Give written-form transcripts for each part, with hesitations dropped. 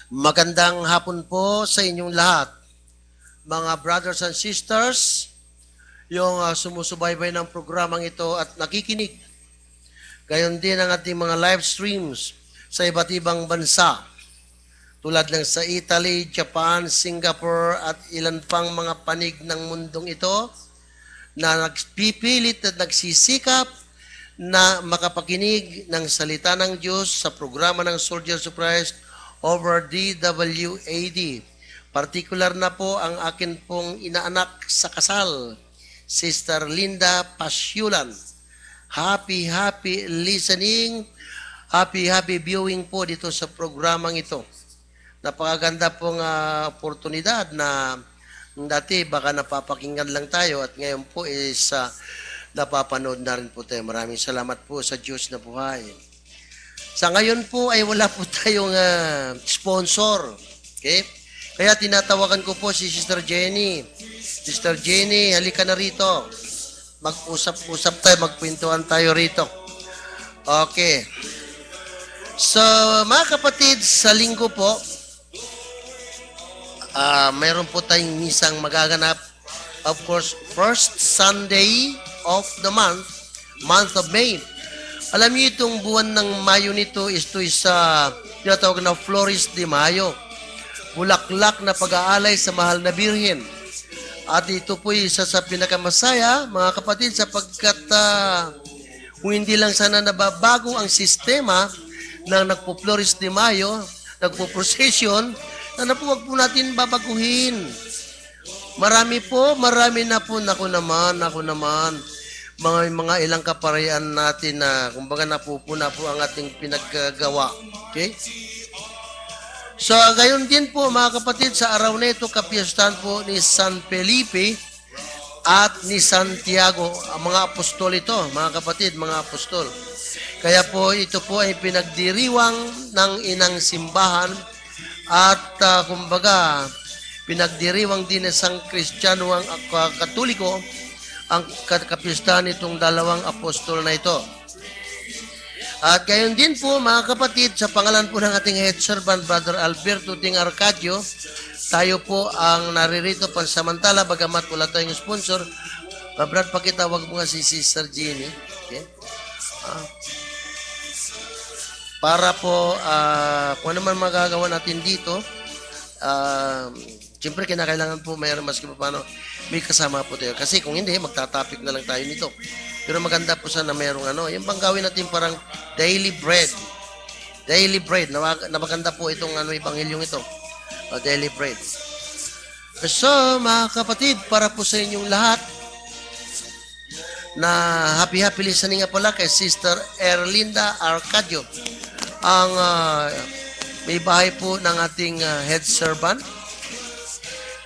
Magandang hapon po sa inyong lahat, mga brothers and sisters, yung sumusubaybay ng programang ito at nakikinig. Gayon din ang ating mga live streams sa iba't ibang bansa, tulad ng sa Italy, Japan, Singapore at ilan pang mga panig ng mundong ito na nagpipilit at nagsisikap na makapakinig ng salita ng Diyos sa programa ng Soldiers of Christ over DWAD. Particular na po ang akin pong inaanak sa kasal, Sister Linda Pasyulan. Happy listening, happy viewing po dito sa programang ito. Napakaganda pong oportunidad na dati baka napapakinggan lang tayo at ngayon po is napapanood na rin po tayo. Maraming salamat po sa Diyos na buhay. Sa ngayon po ay wala po tayong sponsor. Okay? Kaya tinatawagan ko po si Sister Jenny. Sister Jenny, halika na rito. Mag-usap-usap tayo, magpintuan tayo rito. Okay. So, mga kapatid, sa linggo po, mayroon po tayong misang magaganap. Of course, first Sunday of the month of May. Alam niyo itong buwan ng Mayo nito, ito sa tinatawag na Flores de Mayo. Bulaklak na pag-aalay sa mahal na Birhen. At ito po isa sa pinakamasaya, mga kapatid, sapagkat kung hindi lang sana nababago ang sistema ng nagpo-Flores de Mayo, nagpo-procession, sana po wag po natin babaguhin. Marami na po, naku naman, mga ilang kaparian natin na kumbaga napupuna po ang ating pinaggagawa. Okay? So, gayon din po mga kapatid, sa araw na ito, kapiyastahan po ni San Felipe at ni Santiago, ang mga apostol ito, mga kapatid, mga apostol. Kaya po ito po ay pinagdiriwang ng inang simbahan at kumbaga pinagdiriwang din ng Sang Kristiyano ang Katoliko ang kapistahan nitong dalawang apostol na ito. At gayon din po mga kapatid, sa pangalan po ng ating head servant, Brother Alberto Ting Arcadio, tayo po ang naririto pansamantala, bagamat wala tayong sponsor. Brad, pakitawag mo nga si Sister Jenny. Okay? Para po, kung ano man magagawa natin dito, siyempre kinakailangan po mayroon maski pa paano may kasama po tayo. Kasi kung hindi, magtatapik na lang tayo nito. Pero maganda po sana mayroong yung bang gawin natin parang daily bread. Daily bread. Na maganda po itong ebanghelyong ito. Daily bread. So, mga kapatid, para po sa inyong lahat, na happy listening nga pala kay Sister Erlinda Arcadio. Ang may bahay po ng ating head servant.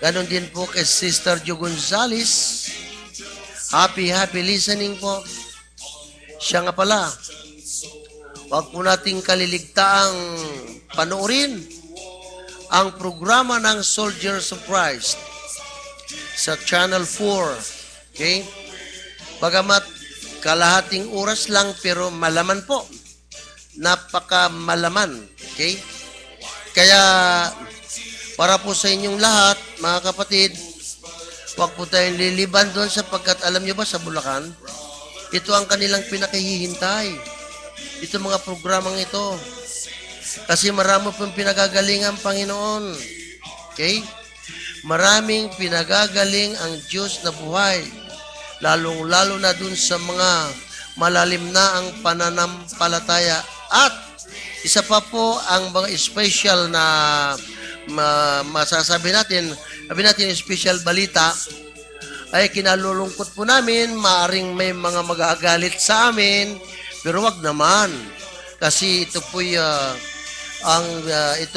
Ganon din po kay Sister Jo Gonzales. Happy listening po. Siya nga pala. Huwag po nating kaliligtaang panoorin ang programa ng Soldiers of Christ sa Channel 4. Okay? Bagamat kalahating oras lang pero malaman po. Napaka malaman. Okay? Kaya para po sa inyong lahat, mga kapatid, huwag po tayong liliban doon sapagkat alam nyo ba sa Bulacan, ito ang kanilang pinakahihintay. Ito mga programang ito. Kasi marami pong pinagagaling ang Panginoon. Okay? Maraming pinagagaling ang Diyos na buhay. Lalong-lalo na dun sa mga malalim na ang pananampalataya. At isa pa po ang mga special na masasabi natin, special balita, ay kinalulungkot po namin, maaring may mga magagalit sa amin, pero wag naman. Kasi ito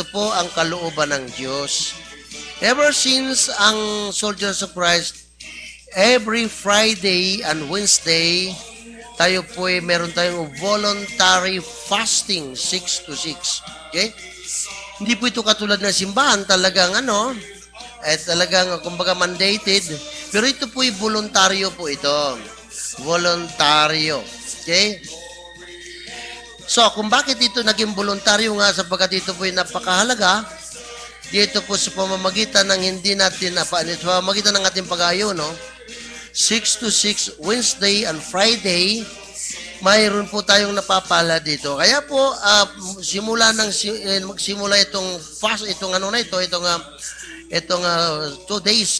po ang kalooban ng Diyos. Ever since ang Soldiers of Christ, every Friday and Wednesday, tayo po meron tayong voluntary fasting, 6 to 6. Okay? Hindi po ito katulad ng simbahan, talagang talagang kumbaga mandated. Pero ito po voluntaryo po ito. Voluntaryo. Okay? So, kung bakit ito naging voluntaryo nga sapagkat ito po ay napakahalaga, dito po sa pamamagitan ng hindi natin, sa pamamagitan ng ating pag-ayuno, 6 to 6, Wednesday and Friday, mayroon po tayong napapala dito. Kaya po, magsimula itong fast, itong 2 days.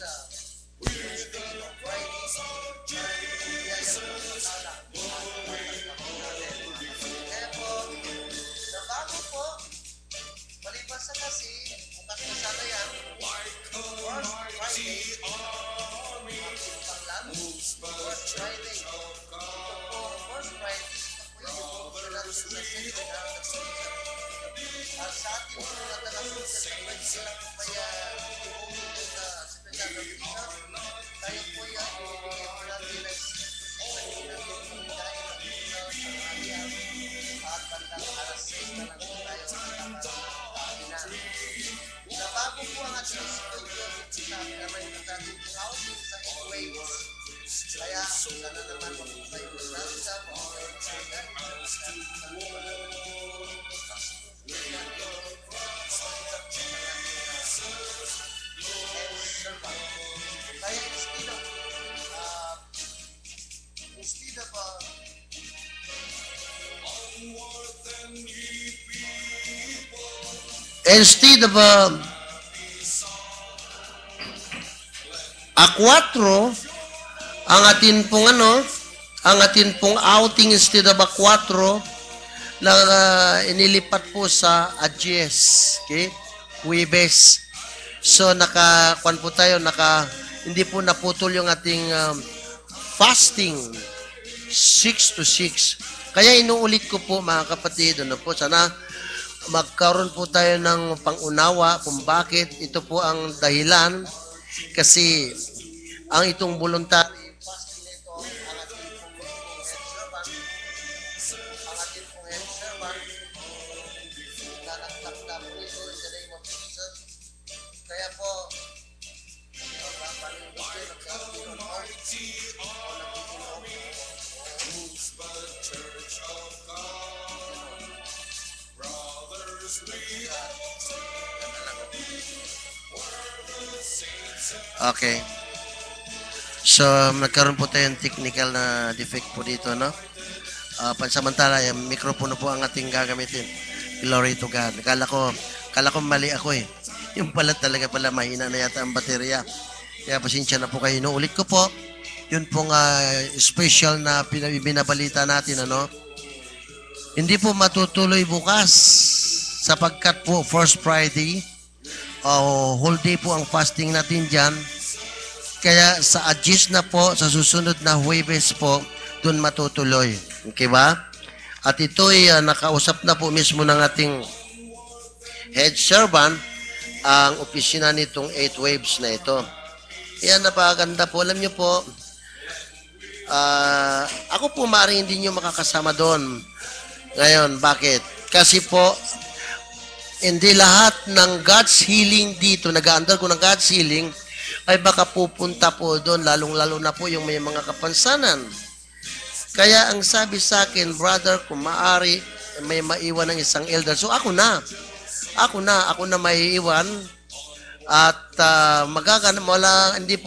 Instead of a 4, ang atin pong outing instead of a 4 na inilipat po sa Agyes, okay? Huwebes. So nakakuan po tayo, hindi po naputol yung ating fasting 6 to 6. Kaya inuulit ko po mga kapatid, sana magkaroon po tayo ng pangunawa kung bakit ito po ang dahilan, kasi ang itong voluntary fasting nito, ang ating pong head servant, nanaklak po ito in the name of Jesus. Kaya po, okay. So, nagkaroon po tayong technical na defect po dito, no? Pansamantala, yung mikropono po ang ating gagamitin. Glory to God. Kala ko mali ako eh. Yung pala talaga mahina na yata ang baterya. Kaya pasensya na po kayo. Inuulit ko po, yun pong special na binabalita natin, ano? Hindi po matutuloy bukas sapagkat po First Friday, whole day po ang fasting natin dyan. Kaya sa Agyes na po, sa susunod na Huwebes po, doon matutuloy. Okay ba? At ito'y nakausap na po mismo ng ating head servant ang opisina nitong 8 waves na ito. Kaya napakaganda po. Alam niyo po, ako po maaaring hindi niyo makakasama doon. Ngayon, bakit? Kasi po, hindi lahat ng God's healing dito, nag-aandar ko ng God's healing, ay baka pupunta po doon, lalong-lalo na po yung may mga kapansanan. Kaya ang sabi sa akin, brother, kung maaari, may maiwan ng isang elder. So ako na maiiwan at hindi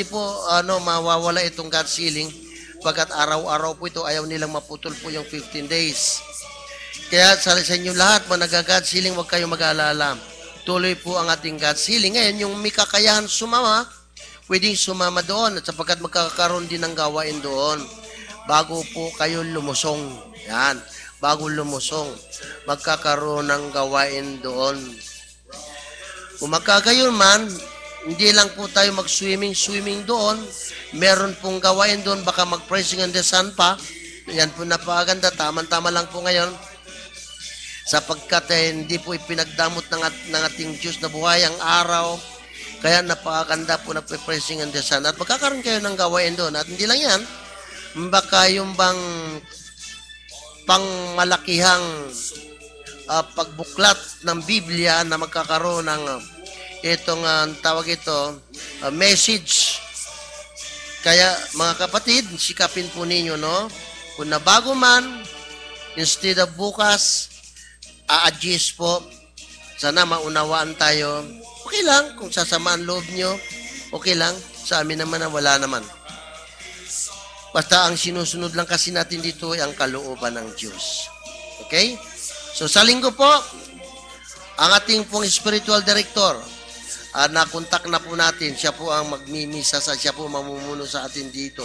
po mawawala itong God's healing pagkat araw-araw po ito, ayaw nilang maputol po yung 15 days. Kaya sa inyo lahat, mga nag-God's healing, huwag kayong mag-aalala. Tuloy po ang ating God's healing. Ngayon, yung may kakayahan sumama, pwedeng sumama doon at sapagkat magkakaroon din ng gawain doon. Bago po kayo lumusong. Yan. Bago lumusong, magkakaroon ng gawain doon. Kung magkagayon man, hindi lang po tayo mag-swimming doon. Meron pong gawain doon, baka mag-praising and the sun pa. Yan po napakaganda. Tama-tama lang po ngayon. Sapagkat hindi po ipinagdamot ng ating Diyos na buhay ang araw. Kaya napakaganda po nagpe-praising and the sun. At magkakaroon kayo ng gawain doon. At hindi lang yan, baka yung bang pangmalakihang pagbuklat ng Biblia na magkakaroon ng itong tawag ito, message. Kaya mga kapatid, sikapin po ninyo, no? Kung nabago man, instead of bukas, Agyes po, Sana maunawaan tayo. Okay lang kung sasamaan loob nyo. Okay lang. Sa amin naman na wala naman. Basta ang sinusunod lang kasi natin dito ay ang kalooban ng Diyos. Okay? So sa linggo po, ang ating pong spiritual director, nakontak na po natin. Siya po ang magmimisa, siya po mamumuno sa atin dito.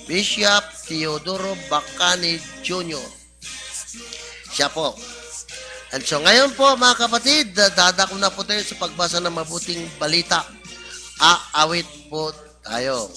Bishop Teodoro Bacani Jr. Siya po. And so ngayon po mga kapatid, dadako na po tayo sa pagbasa ng mabuting balita. Aawit po tayo.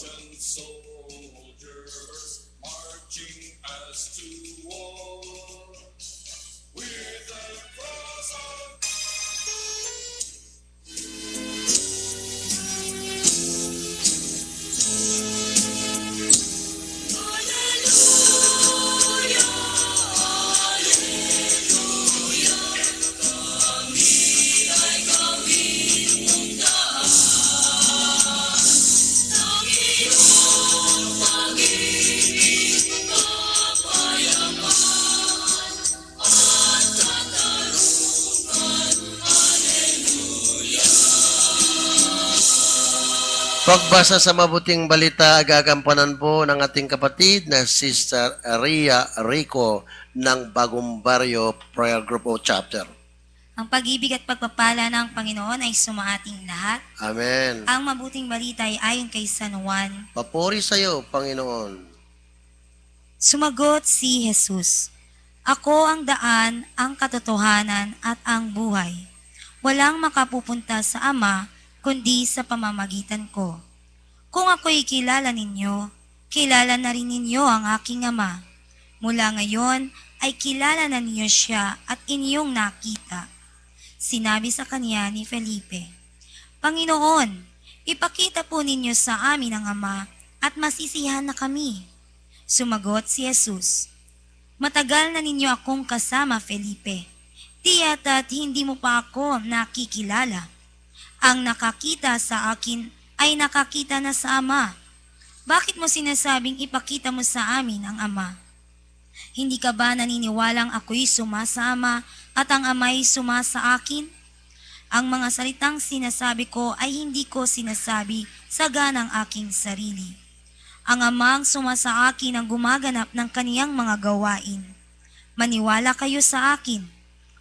Pagbasa sa mabuting balita, gagampanan po ng ating kapatid na Sister Ria Rico ng Bagong Baryo Prayer Group o Chapter. Ang pag-ibig at pagpapala ng Panginoon ay sumaating lahat. Amen. Ang mabuting balita ay ayon kay San Juan. Papuri sa iyo, Panginoon. Sumagot si Jesus, "Ako ang daan, ang katotohanan at ang buhay. Walang makapupunta sa Ama kundi sa pamamagitan ko. Kung ako'y kilala ninyo, kilala na rin ninyo ang aking Ama. Mula ngayon ay kilala na ninyo siya at inyong nakita." Sinabi sa kanya ni Felipe, "Panginoon, ipakita po ninyo sa amin ang Ama at masisiyahan na kami." Sumagot si Jesus, "Matagal na ninyo akong kasama, Felipe. Di yata't hindi mo pa ako nakikilala. Ang nakakita sa akin ay nakakita na sa Ama. Bakit mo sinasabing ipakita mo sa amin ang Ama? Hindi ka ba naniniwalang ako'y suma sa Ama at ang Ama'y suma sa akin? Ang mga salitang sinasabi ko ay hindi ko sinasabi sa ganang aking sarili. Ang Amang suma sa akin ang gumaganap ng kaniyang mga gawain. Maniwala kayo sa akin.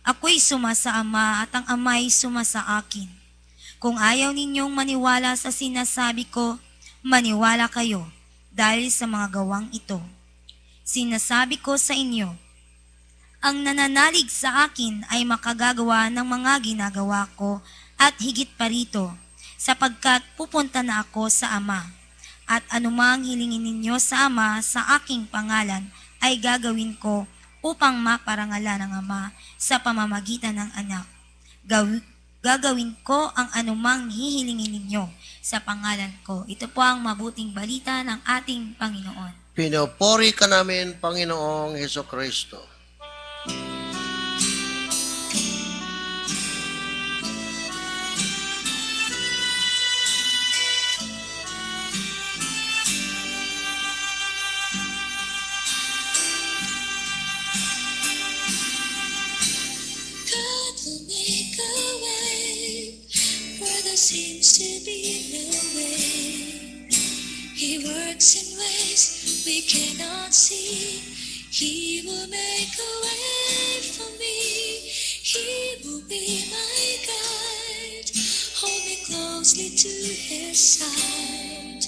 Ako'y suma sa Ama at ang Ama'y suma sa akin. Kung ayaw ninyong maniwala sa sinasabi ko, maniwala kayo dahil sa mga gawang ito. Sinasabi ko sa inyo, ang nananalig sa akin ay makagagawa ng mga ginagawa ko at higit pa rito, sapagkat pupunta na ako sa Ama. At anumang hilingin ninyo sa Ama sa aking pangalan ay gagawin ko upang maparangalan ng Ama sa pamamagitan ng Anak. Gagawin ko ang anumang hihilingin ninyo sa pangalan ko. Ito po ang mabuting balita ng ating Panginoon. Pinupuri ka namin, Panginoong Hesukristo. Seems to be no way. He works in ways we cannot see. He will make a way for me. He will be my guide. Hold me closely to his side.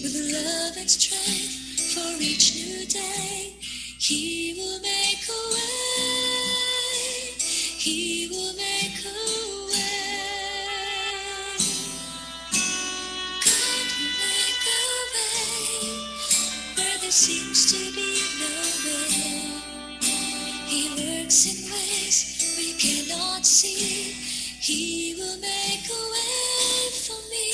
With love and strength for each new day. He will make a way. He will make a way. Seems to be no way. He works in ways we cannot see. He will make a way for me.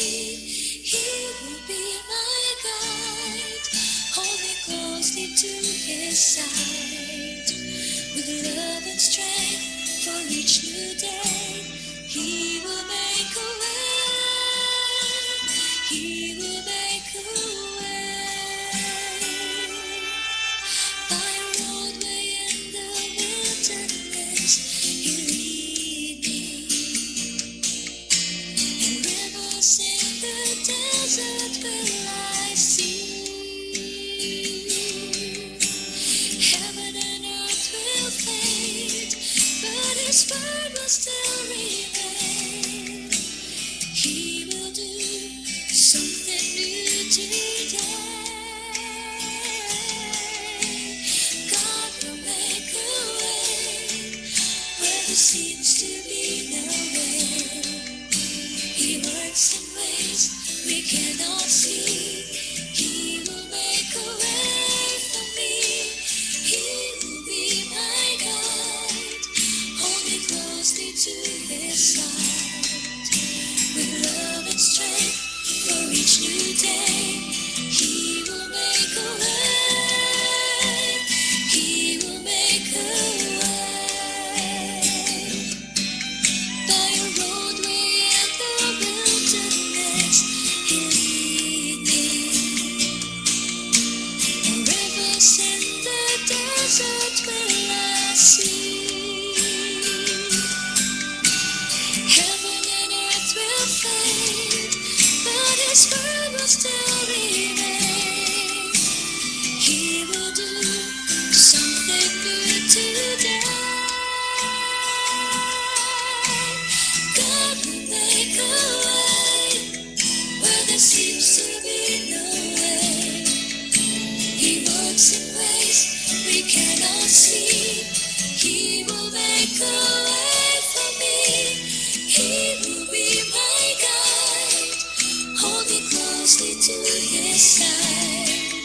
He will be my guide. Hold me closely to his side. With love and strength for each new day. He will make a way. He will make a way. there seems to be no way. He works in ways we cannot see. He will make a way for me. He will be my guide. Hold me closely to his side. With love and strength for each new day. He will make a way. He will make a way. By a roadway in the wilderness, He'll lead me. And rivers in the desert will I see. Heaven and earth will fade, but His word will still remain. He will do something new today. God will make a way where there seems to be no way. He works in ways we cannot see. He will make a way for me. He will be my guide. Hold me closely to His side.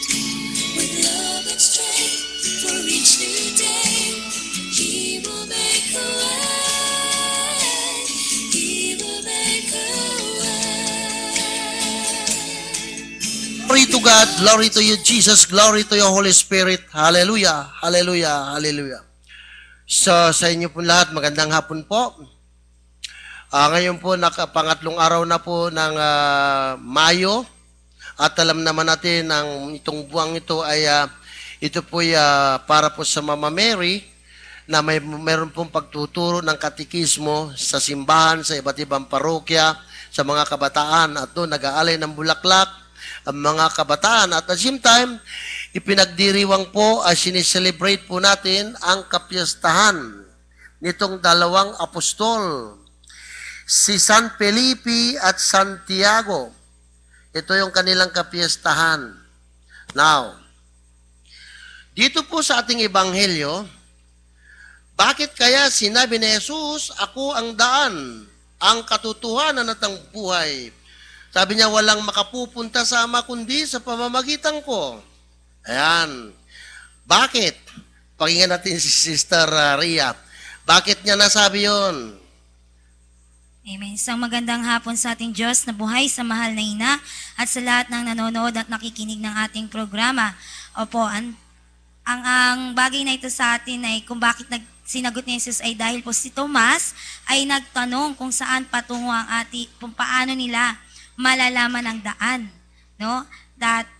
With love and strength for each new day. He will make a way. He will make a way. Glory to God, glory to you, Jesus, glory to your Holy Spirit. Hallelujah, hallelujah, hallelujah. So, sa inyo po lahat, magandang hapon po. Ngayon po, pangatlong araw na po ng Mayo. At alam naman natin, itong buwang ito ay, ito po ay para po sa Mama Mary, na meron pong pagtuturo ng katikismo sa simbahan, sa iba't ibang parokya, sa mga kabataan. At doon, nag-aalay ng bulaklak ang mga kabataan. At at the same time, ipinagdiriwang po, sineselebrate po natin ang kapiyastahan nitong dalawang apostol, si San Felipe at Santiago. Ito yung kanilang kapiyastahan. Now, dito po sa ating ebanghelyo, bakit kaya sinabi ni Jesus, ako ang daan, ang katotohanan at ang buhay? Sabi niya, walang makapupunta sa Ama kundi sa pamamagitan ko. Ayan. Bakit? Pakinggan natin si Sister Ria. Bakit niya nasabi yon? Amen. Isang magandang hapon sa ating Diyos na buhay sa mahal na ina at sa lahat ng nanonood at nakikinig ng ating programa. Opo, ang bagay na ito sa atin ay kung bakit sinagot ni Jesus ay dahil po si Tomas ay nagtanong kung saan patungo ang kung paano nila malalaman ang daan. No?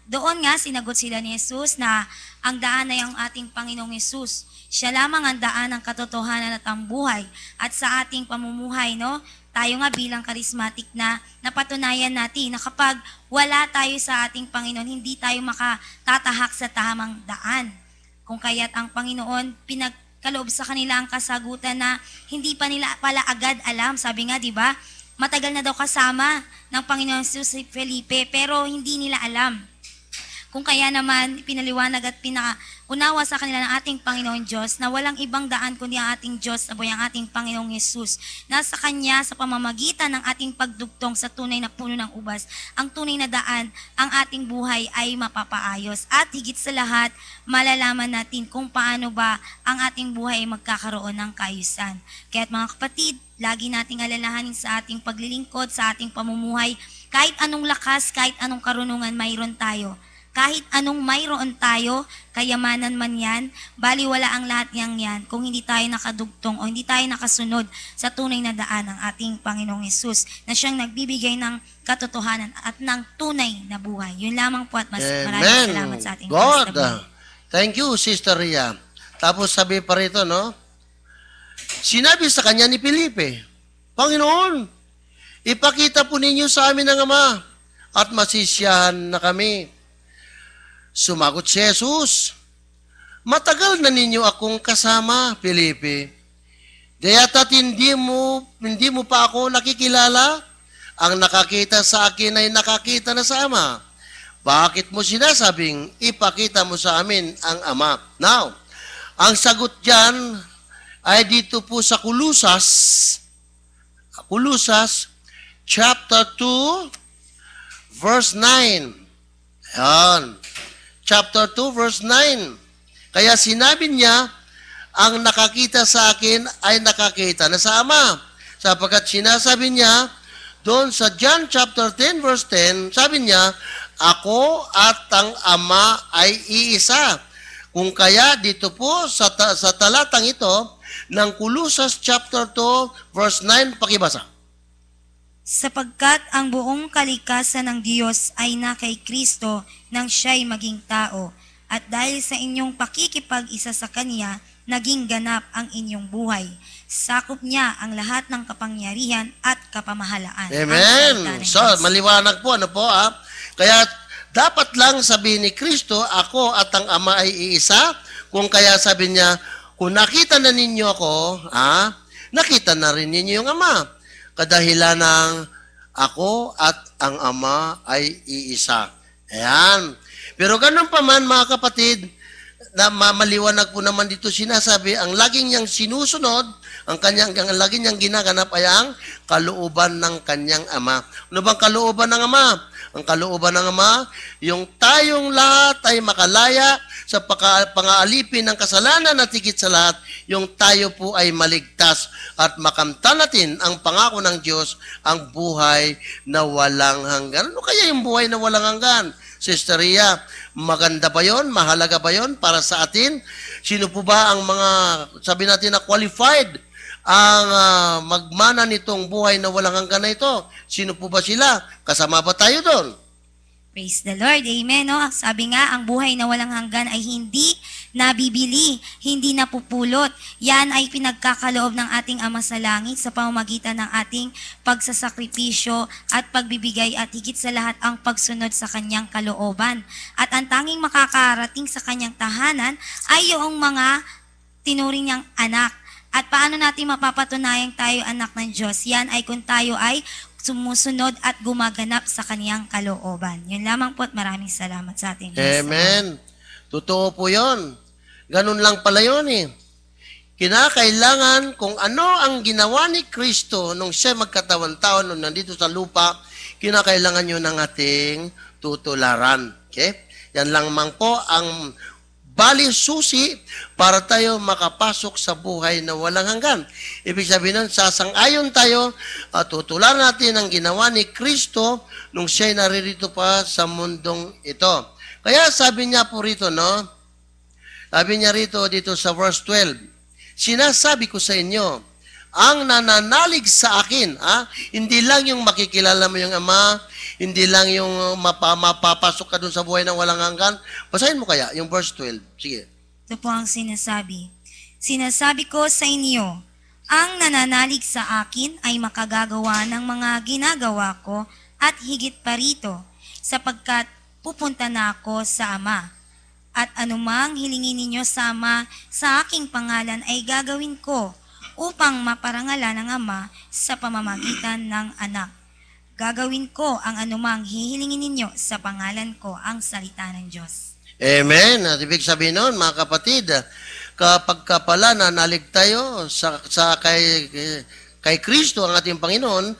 Doon nga sinagot sila ni Jesus na ang daan ay ang ating Panginoong Jesus. Siya lamang ang daan, ang katotohanan at ang buhay. At sa ating pamumuhay, no, tayo nga bilang charismatic na napatunayan natin na kapag wala tayo sa ating Panginoon, hindi tayo makatatahak sa tamang daan. Kung kaya't ang Panginoon pinagkaloob sa kanila ang kasagutan na hindi pa nila pala agad alam. Sabi nga, di ba, matagal na daw kasama ng Panginoon Jesus si Felipe, pero hindi nila alam. Kung kaya naman, pinaliwanag at pinaunawa sa kanila ng ating Panginoon Diyos na walang ibang daan kundi ang ating Diyos na buhay, ang ating Panginoong Jesus. Nasa Kanya, sa pamamagitan ng ating pagdugtong sa tunay na puno ng ubas, ang tunay na daan, ang ating buhay ay mapapaayos. At higit sa lahat, malalaman natin kung paano ba ang ating buhay ay magkakaroon ng kaayusan. Kaya't mga kapatid, lagi nating alalahanin sa ating paglilingkod, sa ating pamumuhay, kahit anong lakas, kahit anong karunungan mayroon tayo. Kahit anong mayroon tayo, kayamanan man yan, baliwala ang lahat yan kung hindi tayo nakadugtong o hindi tayo nakasunod sa tunay na daan ng ating Panginoong Hesus na siyang nagbibigay ng katotohanan at ng tunay na buhay. Yun lamang po at mas maraming salamat sa ating God. Pastor. Thank you, Sister Ria. Tapos sabi pa rito, no? Sinabi sa kanya ni Felipe, Panginoon, ipakita po ninyo sa amin ang Ama at masisiyahan na kami. Sumagot si Jesus, matagal na ninyo akong kasama, Felipe. Daya't hindi mo pa ako nakikilala? Ang nakakita sa akin ay nakakita na sa Ama. Bakit mo sinasabing ipakita mo sa amin ang Ama? Now, ang sagot dyan, ay dito po sa Kulusas chapter 2 verse 9. Ayan. Chapter 2 verse 9. Kaya sinabi niya, ang nakakita sa akin ay nakakita na sa Ama. Sapagkat sinasabi niya, doon sa John chapter 10 verse 10, sabi niya, ako at ang Ama ay iisa. Kung kaya dito po sa talatang ito ng Kulusas chapter 2 verse 9, pakibasa. Sapagkat ang buong kalikasan ng Diyos ay na kay Kristo nang siya'y maging tao, at dahil sa inyong pakikipag-isa sa Kanya, naging ganap ang inyong buhay. Sakop niya ang lahat ng kapangyarihan at kapamahalaan. Amen. So, maliwanag po, ano po, Kaya, dapat lang sabihin ni Kristo, ako at ang Ama ay iisa. Kung kaya sabi niya, kung nakita na ninyo ako, nakita na rin ninyo yung Ama. Kadahilan ng ako at ang Ama ay iisa. Ayan. Pero ganun pa man, mga kapatid, na maliwanag po naman dito sinasabi, ang laging niyang sinusunod, ang laging niyang ginaganap ay ang kalooban ng kanyang Ama. Ano bang kalooban ng Ama? Ang kalooban ng Ama, yung tayong lahat ay makalaya sa pangaalipin ng kasalanan at higit sa lahat, yung tayo po ay maligtas at makamtan natin ang pangako ng Diyos, ang buhay na walang hanggan. Ano kaya yung buhay na walang hanggan? Sister Ria, maganda ba yon? Mahalaga ba yon para sa atin? Sino po ba ang mga, sabi natin na qualified, ang magmana nitong buhay na walang hanggan na ito? Sino po ba sila? Kasama ba tayo doon? Praise the Lord. Amen. No? Sabi nga, ang buhay na walang hanggan ay hindi nabibili, hindi napupulot. Yan ay pinagkakaloob ng ating Ama sa Langit sa pamamagitan ng ating pagsasakripisyo at pagbibigay at higit sa lahat ang pagsunod sa kanyang kalooban. At ang tanging makakarating sa kanyang tahanan ay yung mga tinuring niyang anak. At paano natin mapapatunayan tayo anak ng Diyos? Yan ay kung tayo ay sumusunod at gumaganap sa kaniyang kalooban. Yun lamang po at maraming salamat sa ating Diyos. Amen. Totoo po yun. Ganun lang pala yun eh. Kinakailangan kung ano ang ginawa ni Kristo nung siya magkatawan-tao nung nandito sa lupa, kinakailangan yun ng ating tutularan. Okay? Yan lang man po ang bali susi para tayo makapasok sa buhay na walang hanggan. Ibig sabihin nun, sasang-ayon tayo at tutulan natin ang ginawa ni Kristo nung siya'y naririto pa sa mundong ito. Kaya sabi niya po rito, no? Sabi niya rito dito sa verse 12, sinasabi ko sa inyo, ang nananalig sa akin, hindi lang yung makikilala mo yung Ama, hindi lang yung mapapasok ka dun sa buhay ng walang hanggan. Basahin mo kaya yung verse 12. Sige. Ito po ang sinasabi. Sinasabi ko sa inyo, ang nananalig sa akin ay makagagawa ng mga ginagawa ko at higit pa rito, sapagkat pupunta na ako sa Ama. At anumang hilingin ninyo sa Ama sa aking pangalan ay gagawin ko, upang maparangalan ng Ama sa pamamagitan ng Anak. Gagawin ko ang anumang hihilingin ninyo sa pangalan ko, ang salita ng Diyos. Amen. At ibig sabihin nun, mga kapatid, kapag pala nanalig tayo kay Kristo, ang ating Panginoon,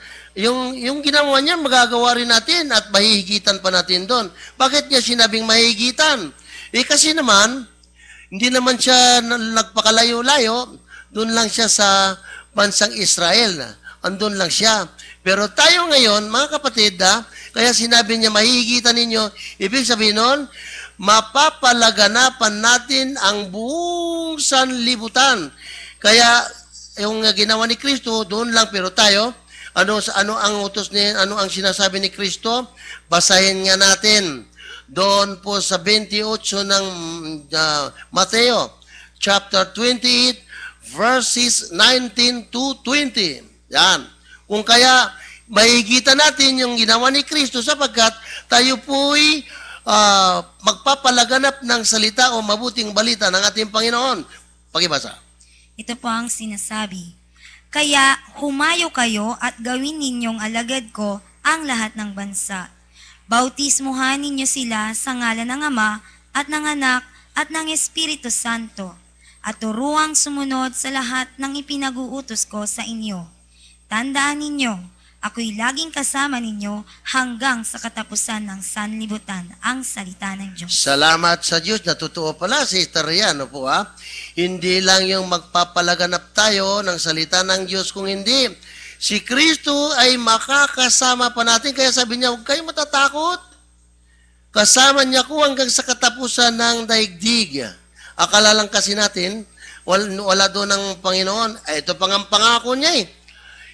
yung ginawa niya, magagawa rin natin at mahihigitan pa natin doon. Bakit niya sinabing mahihigitan? Kasi naman, hindi naman siya nagpakalayo-layo, doon lang siya sa bansang Israel. Andun lang siya. Pero tayo ngayon, mga kapatid, kaya sinabi niya, mahihigitan ninyo, ibig sabihin nun, mapapalaganapan natin ang buong sanlibutan. Kaya, yung ginawa ni Kristo, doon lang, pero tayo, ano ang utos niya, ano ang sinasabi ni Kristo? Basahin nga natin. Doon po sa 28 ng Mateo, chapter 28, verses 19 to 20. Yan. Kung kaya, mahigitan natin yung ginawa ni Kristo sapagkat tayo po'y magpapalaganap ng salita o mabuting balita ng ating Panginoon. Pakibasa. Ito po ang sinasabi. Kaya humayo kayo at gawin ninyong alagad ko ang lahat ng bansa. Bautismuhan ninyo sila sa ngalan ng Ama at ng Anak at ng Espiritu Santo. at turuang sumunod sa lahat ng ipinag-uutos ko sa inyo. Tandaan ninyo, ako'y laging kasama ninyo hanggang sa katapusan ng sanlibutan, ang salita ng Diyos. Salamat sa Diyos. Natutuo pala, Sister Rian, po ha. Hindi lang yung magpapalaganap tayo ng salita ng Diyos, kung hindi, si Kristo ay makakasama pa natin. Kaya sabi niya, huwag kayong matatakot. Kasama niya ko hanggang sa katapusan ng daigdig. Akala lang kasi natin, wala doon ng Panginoon. Ito pang ang pangako niya eh.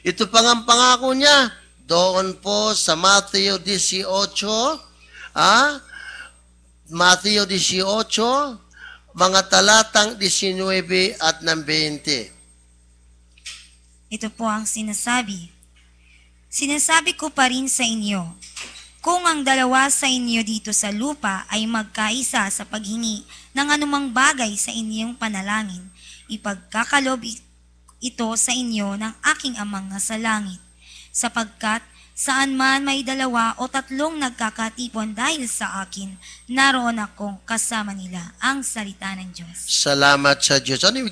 Ito pang ang pangako niya. Doon po sa Matthew 18, Matthew 18, mga talatang 19 at ng 20. Ito po ang sinasabi. Sinasabi ko pa rin sa inyo, kung ang dalawa sa inyo dito sa lupa ay magkaisa sa paghingi ng anumang bagay sa inyong panalangin, ipagkakalob ito sa inyo ng aking amang nasa langit, sapagkat saan man may dalawa o tatlong nagkakatipon dahil sa akin, naroon akong kasama nila, ang salita ng Diyos. Salamat sa Diyos. Ano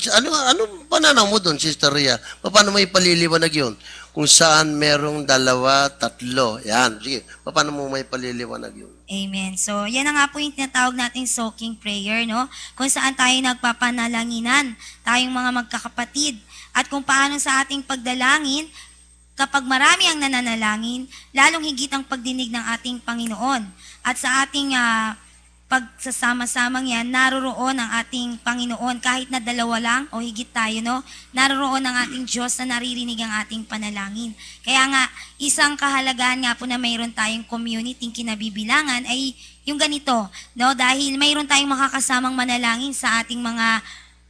pananaw mo doon, Sister Ria? Paano mo ipaliliwanag yun? Kung saan merong dalawa, tatlo. Yan. Sige. Paano mo may paliliwanag yun? Amen. So, yan na nga po yung tinatawag nating soaking prayer, no? Kung saan tayo nagpapanalanginan, tayong mga magkakapatid, at kung paano sa ating pagdalangin, kapag marami ang nananalangin, lalong higit ang pagdinig ng ating Panginoon. At sa ating pagsasama-samang yan, naroroon ang ating Panginoon. Kahit na dalawa lang o higit tayo, no? Naroroon ang ating Diyos na naririnig ang ating panalangin. Kaya nga, isang kahalagahan nga po na mayroon tayong community kinabibilangan ay yung ganito, no? Dahil mayroon tayong makakasamang manalangin sa ating mga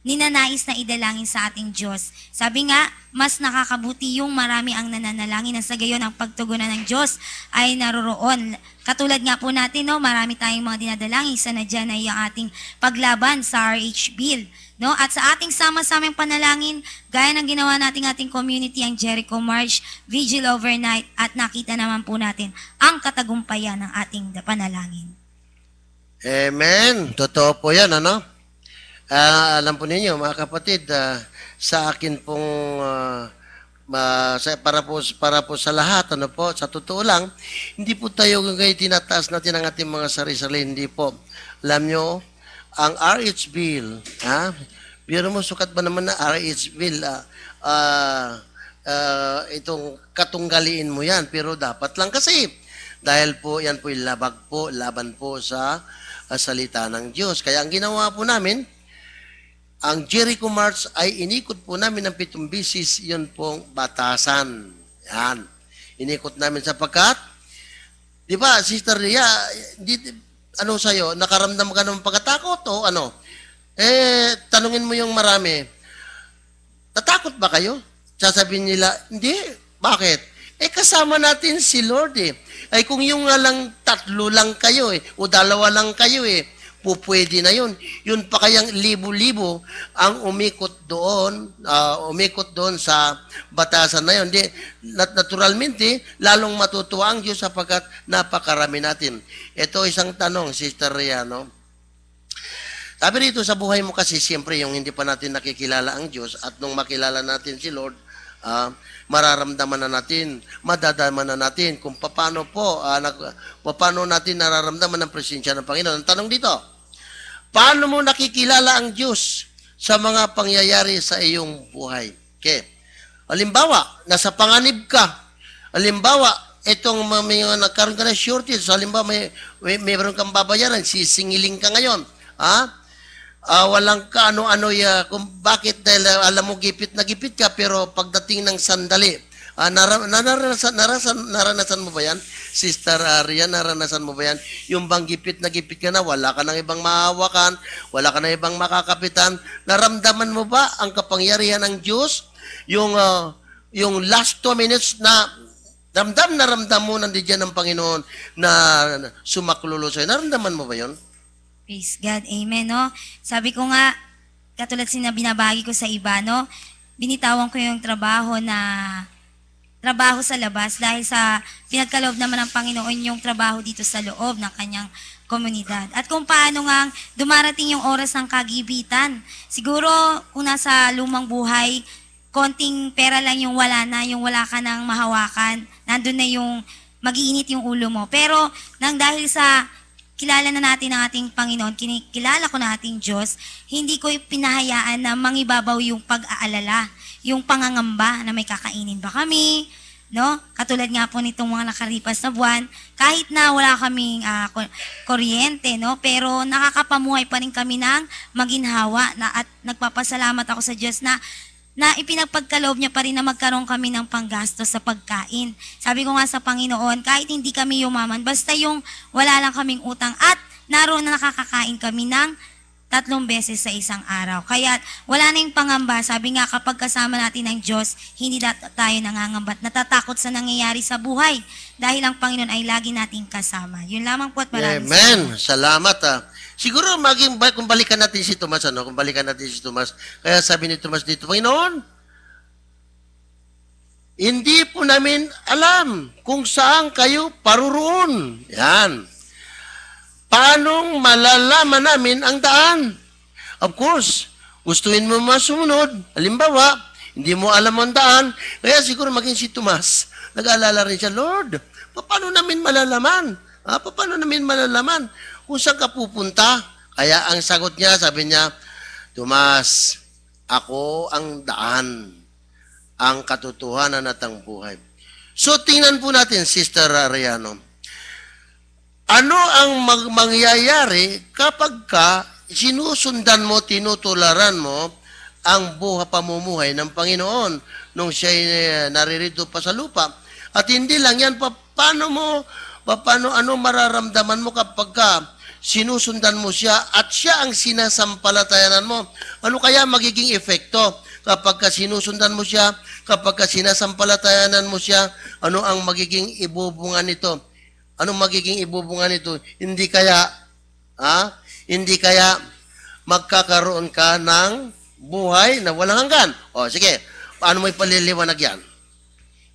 ninanais na idalangin sa ating Diyos. Sabi nga, mas nakakabuti yung marami ang nananalangin na sa gayon ang pagtugunan ng Diyos ay naroroon. Katulad nga po natin, no, marami tayong mga dinadalangin. Isa na dyan ay yung ating paglaban sa RH Bill. No? At sa ating sama-samang panalangin, gaya ng ginawa nating ating community, ang Jericho March, Vigil Overnight, at nakita naman po natin ang katagumpayan ng ating panalangin. Amen. Totoo po yan, ano? Alam po ninyo, mga kapatid, sa akin pong para po sa lahat, ano po, sa totoo lang, hindi po tayo ngayon tinataas natin ang ating mga sarili-sarili, hindi po. Alam nyo, ang RH Bill, biro mo, sukat ba naman na RH Bill, itong katunggaliin mo yan, pero dapat lang kasi, dahil po, yan po laban po sa salita ng Diyos. Kaya ang ginawa po namin, ang Jericho March ay inikot po namin ng 7 bisis, yun pong batasan. Yan. Inikot namin sapagkat, di ba, Sister Ria, ano sa'yo, nakaramdam ka ng pagkatakot o ano? Tanungin mo yung marami, tatakot ba kayo? Sasabihin nila, hindi. Bakit? Kasama natin si Lord eh. Ay kung yung nga lang 3 lang kayo o 2 lang kayo pupwede na yun. Yun pa kayang libo-libo ang umikot doon sa batasan na yun. Naturalmente, lalong matutuwa ang Diyos sapagkat napakarami natin. Ito isang tanong, Sister Riano. Sabi rito, sa buhay mo kasi, siyempre, yung hindi pa natin nakikilala ang Diyos at nung makilala natin si Lord, mararamdaman na natin, madadaman na natin kung paano natin nararamdaman ang presensya ng Panginoon. Ang tanong dito, paano mo nakikilala ang Diyos sa mga pangyayari sa iyong buhay? Okay. Halimbawa, nasa panganib ka. Halimbawa, itong mga nagkaroon ka na shortage. Halimbawa, mayroon kang babayaran, sisingiling ka ngayon. Walang ka ano-ano kung bakit, dahil alam mo gipit na gipit ka, pero pagdating ng sandali, naranasan mo ba yan? Sister Aria, naranasan mo ba yan? Yung bang gipit na gipit ka na, wala ka ng ibang mahawakan, wala ka ng ibang makakapitan, naramdaman mo ba ang kapangyarihan ng Diyos? Yung last 2 minutes na ramdam mo nandiyan ng Panginoon na sumaklulo sa'yo. Naramdaman mo ba yun? Praise God. Amen, no? Sabi ko nga, katulad binabagi ko sa iba, no? Binitawan ko yung trabaho na trabaho sa labas dahil sa pinagkaloob naman ng Panginoon yung trabaho dito sa loob ng kanyang komunidad. At kung paano nga dumarating yung oras ng kagibitan. Siguro kung nasa lumang buhay, konting pera lang yung wala na, yung wala ka nang mahawakan, nandun na yung mag-iinit yung ulo mo. Pero nang dahil sa kilala na natin ang ating Panginoon, kilala ko na ating Diyos, hindi ko pinahayaan na mangibabaw yung pag-aalala, yung pangangamba na may kakainin ba kami, no? Katulad nga po nitong mga nakalipas na buwan, kahit na wala kaming kuryente, no? Pero nakakapamuhay pa rin kami ng maginhawa at nagpapasalamat ako sa Diyos na ipinagpagkaloob niya pa rin na magkaroon kami ng panggastos sa pagkain. Sabi ko nga sa Panginoon, kahit hindi kami yumaman, basta yung wala lang kaming utang at naroon na nakakakain kami ng 3 beses sa isang araw. Kaya wala na yung pangamba. Sabi nga kapag kasama natin ng Diyos, hindi tayo nangangambat, natatakot sa nangyayari sa buhay dahil ang Panginoon ay lagi nating kasama. Yun lamang po at maraming Amen. Salamat. Siguro kung balikan natin si Tomas, kung balikan natin si Tomas, kaya sabi ni Tomas dito, Panginoon, hindi po namin alam kung saan kayo paruroon. Yan. Paano malalaman namin ang daan? Of course, gustuin mo masunod. Halimbawa, hindi mo alam ang daan. Kaya siguro maging si Tomas, nag-aalala rin siya, Lord, paano namin malalaman? Paano namin malalaman kung saan ka pupunta? Kaya ang sagot niya, sabi niya, Tomas, ako ang daan, ang katotohanan at ang buhay. So, tingnan po natin, Sister Ariano. Ano ang mangyayari kapag ka sinusundan mo, tinutularan mo ang pamumuhay ng Panginoon nung siya'y naririto pa sa lupa? At hindi lang yan, ano mararamdaman mo kapag ka sinusundan mo siya at siya ang sinasampalatayanan mo? Ano kaya magiging epekto kapag ka sinusundan mo siya, kapag ka sinasampalatayanan mo siya? Ano ang magiging ibubunga nito? Anong magiging ibubunga nito? Hindi kaya magkakaroon ka ng buhay na walang hanggan? O, sige, paano mo ipaliliwanag yan?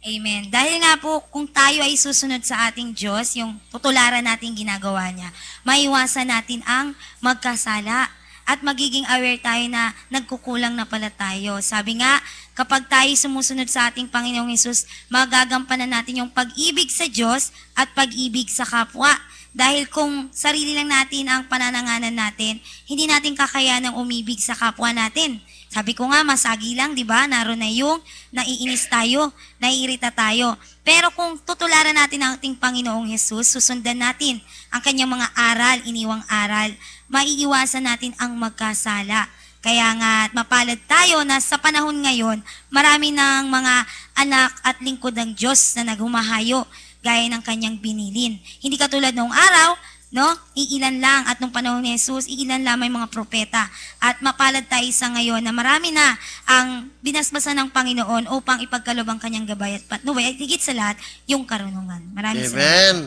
Amen. Dahil nga po, kung tayo ay susunod sa ating Diyos, yung tutularan natin ginagawa niya, maiwasan natin ang magkasala at magiging aware tayo na nagkukulang na pala tayo. Sabi nga, kapag tayo sumusunod sa ating Panginoong Hesus, magagampanan natin yung pag-ibig sa Diyos at pag-ibig sa kapwa. Dahil kung sarili lang natin ang panananganan natin, hindi natin kakayanang umibig sa kapwa natin. Sabi ko nga, masagi lang, di ba? Naroon na yung naiinis tayo, naiirita tayo. Pero kung tutularan natin ang ating Panginoong Hesus, susundan natin ang kanyang mga aral, iniwang aral, maiiwasan natin ang magkasala. Kaya nga, mapalad tayo na sa panahon ngayon, marami ng mga anak at lingkod ng Diyos na naghumahayo, gaya ng kanyang binilin. Hindi katulad noong araw, no? Iilan lang at nung panahon ni Jesus, iilan lamang mga propeta. At mapalad tayo sa ngayon na marami na ang binasbasan ng Panginoon upang ipagkaloob ang kanyang gabay at patnubay at higit sa lahat, yung karunungan. Maraming salamat. Amen.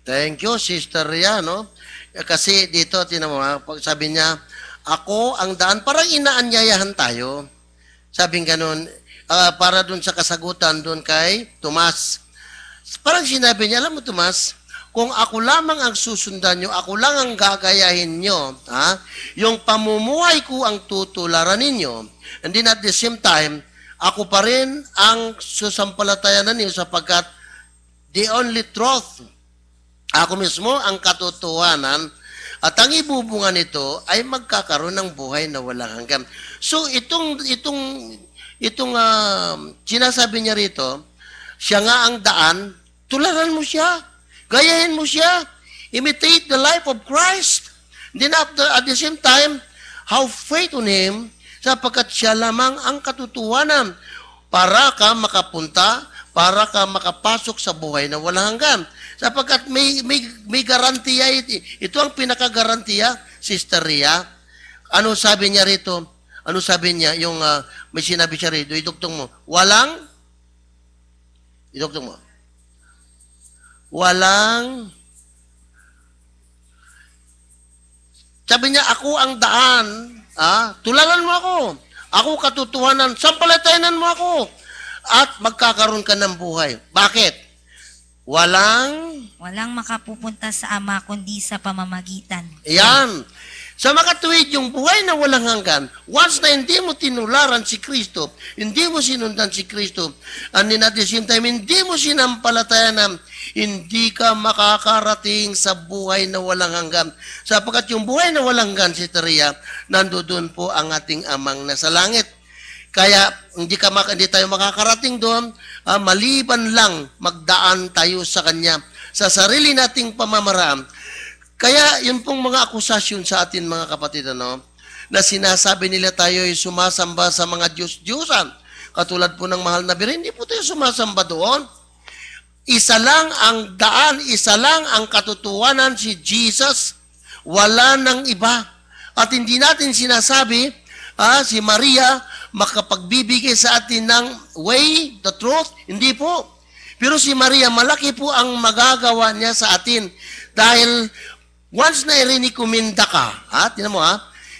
Thank you, Sister Riano. Kasi dito, tinan mo, sabi niya, ako ang daan, parang inaanyayahan tayo. Sabing ganun, para dun sa kasagutan dun kay Tomas. Parang sinabi niya, alam mo Tomas, kung ako lamang ang susundan nyo, ako lang ang gagayahin nyo, yung pamumuhay ko ang tutularan ninyo, and then at the same time, ako pa rin ang susampalatayanan ninyo sapagkat the only truth, ako mismo ang katotohanan, at ang ibubunga nito ay magkakaroon ng buhay na walang hanggan. So itong sinasabi niya rito, siya nga ang daan, tularan mo siya, gayahin mo siya, imitate the life of Christ. Then at the same time, have faith on Him, sapagkat siya lamang ang katotohanan para ka makapunta, para ka makapasok sa buhay na walang hanggan. Sapagkat may garantiya ito ang pinakagarantiya, Sister Ria. Ano sabi niya rito? Ano sabi niya? Yung may sinabi siya rito, idugtong mo. Idugtong mo. Sabi niya, ako ang daan. Tularan mo ako. Ako katotohanan. Sampalatayanan mo ako. at magkakaroon ka ng buhay. Bakit? Walang Walang makapupunta sa Ama kundi sa pamamagitan. yan. Sa makatuwid, yung buhay na walang hanggan, once na hindi mo tinularan si Kristo, hindi mo sinundan si Kristo, and at the same time, hindi mo sinampalatayan na hindi ka makakarating sa buhay na walang hanggan. Sapagkat yung buhay na walang hanggan, si Teria, nandoon po ang ating amang nasa langit. Kaya hindi tayo makakarating doon, maliban lang magdaan tayo sa Kanya, sa sarili nating pamamaraan. Kaya yun pong mga akusasyon sa atin mga kapatid, na sinasabi nila tayo ay sumasamba sa mga Diyos-Diyosan. Katulad po ng mahal na biro, hindi po tayo sumasamba doon. Isa lang ang daan, isa lang ang katotohanan, si Jesus. Wala nang iba. At hindi natin sinasabi, si Maria makapagbibigay sa atin ng way, the truth. Hindi po. Pero si Maria, malaki po ang magagawa niya sa atin. Dahil once na irinikuminda ka, tinan mo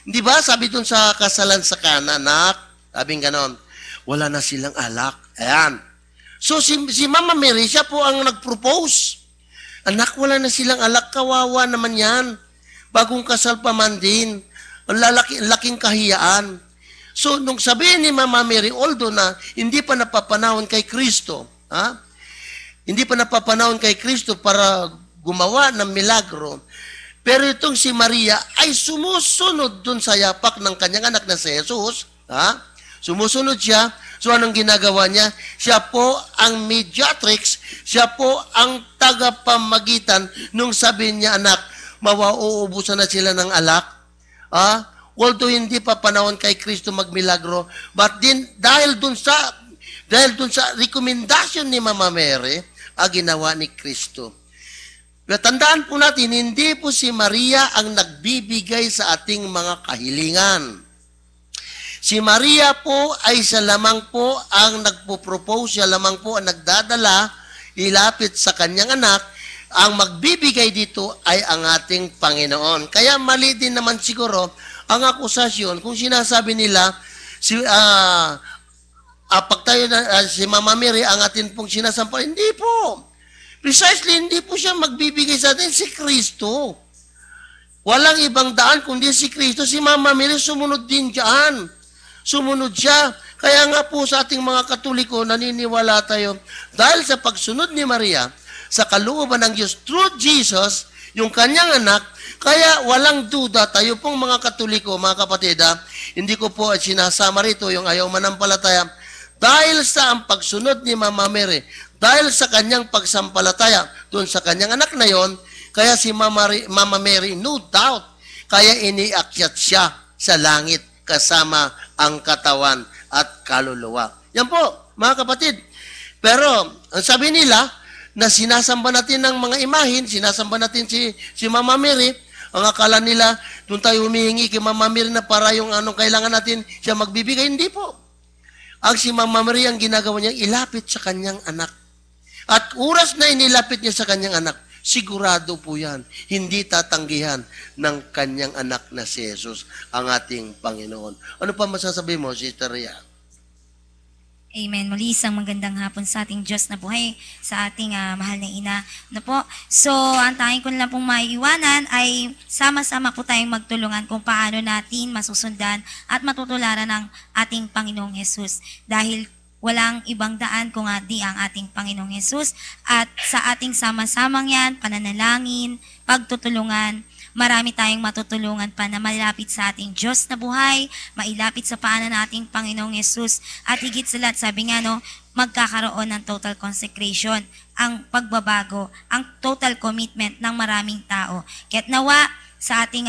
hindi ba sabi dun sa kasalan sa Kana, anak, sabing ganon, wala na silang alak. Ayan. So si Mama Mary, siya po ang nag-propose. Anak, wala na silang alak, kawawa naman yan. Bagong kasal pa man din. Ang laking kahiyaan. So nung sabihin ni Mama Mary, although na hindi pa napapanahon kay Kristo, hindi pa napapanahon kay Kristo para gumawa ng milagro, pero itong si Maria ay sumusunod dun sa yapak ng kanyang anak na si Jesus. Sumusunod siya. So anong ginagawa niya? Siya po ang mediatrix. Siya po ang tagapamagitan nung sabi niya, anak, mawauubusan na sila ng alak. Although hindi pa panahon kay Kristo magmilagro, but din dahil dun sa rekomendasyon ni Mama Mary, ginawa ni Kristo. Pero tandaan po natin, hindi po si Maria ang nagbibigay sa ating mga kahilingan. Si Maria po ay siya lamang po ang nagpo-propose, siya lamang po ang nagdadala, ilapit sa kanyang anak. Ang magbibigay dito ay ang ating Panginoon. Kaya mali din naman siguro ang akusasyon kung sinasabi nila, pag tayo si Mama Mary ang atin pong sinasampa, hindi po. Precisely, hindi po siya magbibigay sa atin, si Kristo. Walang ibang daan kundi si Kristo. Si Mama Mary sumunod din dyan. Sumunod siya. Kaya nga po sa ating mga Katoliko, naniniwala tayo, dahil sa pagsunod ni Maria, sa kalooban ng Diyos, through Jesus, yung kanyang anak, kaya walang duda, tayo pong mga Katoliko, mga kapatid, hindi ko po sinasama rito yung ayaw manampalataya, dahil sa ang pagsunod ni Mama Mary, dahil sa kanyang pagsampalataya doon sa kanyang anak na yon, kaya si Mama Mary, no doubt, kaya iniakyat siya sa langit kasama ang katawan at kaluluwa. Yan po, mga kapatid. Pero, ang sabi nila, na sinasamba natin ng mga imahin, sinasamba natin si Mama Mary, ang akala nila, doon tayo humihingi kay Mama Mary na para yung anong kailangan natin, siya magbibigay. Hindi po. Ang si Mama Mary, ang ginagawa niya, ilapit sa kanyang anak. At oras na inilapit niya sa kanyang anak, sigurado po yan, hindi tatanggihan ng kanyang anak na si Jesus, ang ating Panginoon. Ano pa masasabi mo, Sister Ria? Amen. Muli isang magandang hapon sa ating Diyos na buhay, sa ating mahal na ina. Po? So, ang tanging ko lang pong maiiwanan ay sama-sama po tayong magtulungan kung paano natin masusundan at matutularan ng ating Panginoong Yesus. Dahil walang ibang daan kung di ang ating Panginoong Yesus. At sa ating sama-samang yan, pananalangin, pagtutulungan, marami tayong matutulungan pa na malapit sa ating Diyos na buhay, mailapit sa paanan nating Panginoong Yesus. At higit sa lahat, sabi nga, magkakaroon ng total consecration, ang pagbabago, ang total commitment ng maraming tao. Kaya't nawa sa ating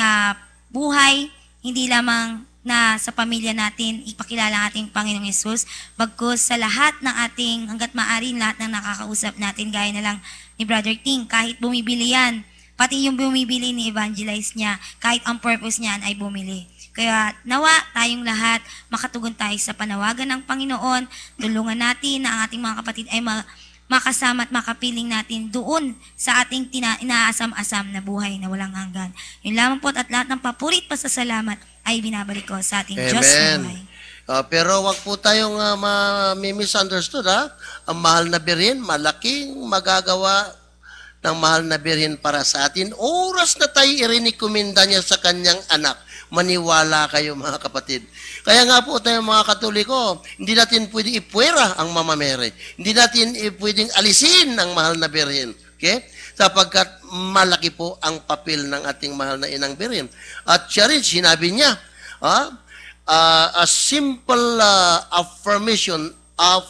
buhay, hindi lamang na sa pamilya natin, ipakilala ang ating Panginoong Yesus, bagkus sa lahat ng ating, hanggat maaari, lahat ng nakakausap natin, gaya na lang ni Brother Ting, kahit bumibili yan, pati yung bumibili ni evangelize niya, kahit ang purpose niyan ay bumili. Kaya nawa tayong lahat, makatugon tayo sa panawagan ng Panginoon, tulungan natin na ang ating mga kapatid ay makasama at makapiling natin doon sa ating inaasam-asam na buhay na walang hanggan. Yun lamang po at lahat ng papurit pasasalamat ay binabalik ko sa ating Diyos na buhay. Pero wag po tayong misunderstood, ha? Ang mahal na birhen, malaking magagawa ng mahal na birhen para sa atin. Oras na tayo irinikominda niya sa kanyang anak. Maniwala kayo mga kapatid. Kaya nga po tayo mga Katoliko, hindi natin pwedeng ipuwera ang Mama Mary. Hindi natin pwedeng alisin ang mahal na birhen. Okay? Sapagkat malaki po ang papel ng ating mahal na inang birhen. At siya rin, sinabi niya, a simple affirmation of